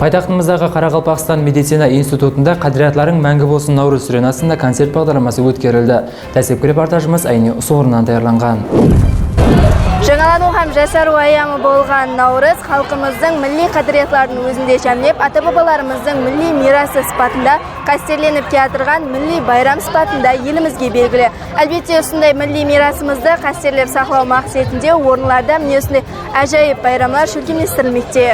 Пайтақтымыздағы Қарақалпақстан медицина институтында қадіриyatlарың мәңгі болсын Наурыз сүренасында концерт бағдарламасы өткерілді. Тәсіпкер репортажымыз Айне Ұсуырынан даярланған. Жаңалану һәм жасару аямы болған Наурыз халқымыздың милли қадіриyaтларын өзінде жәмлеп, ата-бабаларымыздың милли мирасы сипатында қастерленіп келатырған милли байрам сипатында елімізге белгілі. Әлбетте, осындай милли мирасымызды қастерлеп сақлау мақсатында орындарда міне осындай әжайып байрамлар шөлкемдестірілмекте.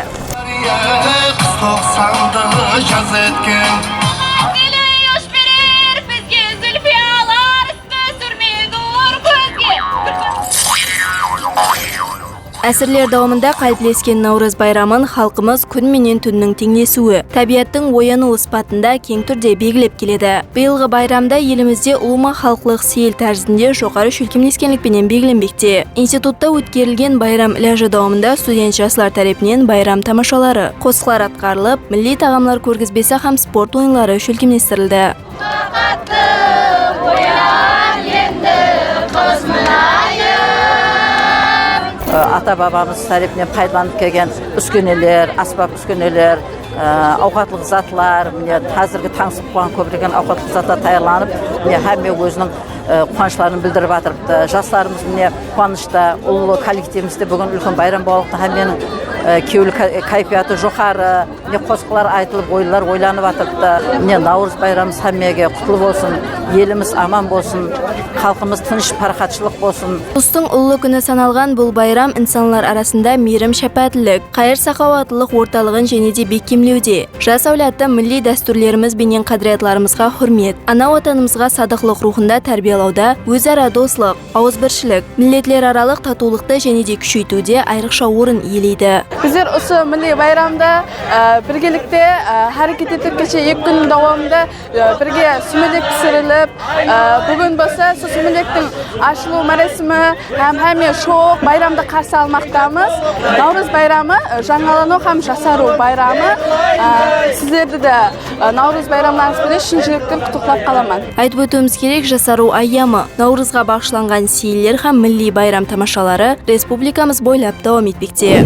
Әсірлер дауымында қалыптасқан Наурыз байрамын халқымыз күн менен түннің теңдесуі, табиаттың ояну іспатында кең түрде белгілеп келеді. Биылғы байрамда елімізде ұлыма халқылық сейіл тәрізінде жоғары шөлкемдескенлікпенен белгіленбекте. Институтта өткерілген байрам ләжі дауымында студент жастар тарапынан байрам тамашалары, қосқылар атқарылып, милли тағамлар көргізбесі һәм спорт ойынлары шөлкемдестірілді. Ата-бабамыз тарихынан пайдаланып келген үскенелер, аспап үскенелер, ауқатлық затлар, қазіргі таңсып қойған көптеген ауқатлық затлар таярланып, һәмме өзінің қуанышларын білдіріп жатырыпты. Жастарымыз қуанышта, ұлы коллективімізде бүгін үлкен байрам болғандықтан һәмменің кеулі кайфияты жоғары, қосқылар айтылып, ойлар ойланып жатырыпты. Наурыз байрамымыз һәммеге құтлы болсын, еліміз аман болсын, халқымыз тыныш, парақатшылық болсын. Ұлыстың ұлы күні саналған бұл байрам инсанлар арасында мейірім шапатлық, қайыр сақауатлық орталығын және де бекемлеуде. Жас әулетті милли дәстүрлеріміз бенен қадіриyaтларымызға хүрмет, ана отанымызға садықлық рухында тәрбиялауда, өзара достық, ауызбіршілік, миллетлер аралық татулықты және де күшейтуде айрықша орын иелейді. Біздер осы милли байрамда біргелікте әрекет етіп кеше 2 күн давамында бірге сүмелек пісіріліп, бүгін болса сүмелектің ашылу мәрәсімі һәм шоу байрамды қарсы алмақтамыз. Наурыз байрамы жаңалану һәм жасару байрамы. Сіздерді де Наурыз байрамларыңызбен шын жүректен құттықтап қаламын. Айтып өтуіміз керек, жасару аямы Наурызға бағышланған сейілдер һәм милли байрам тамашалары республикамыз бойлап давам етпекте.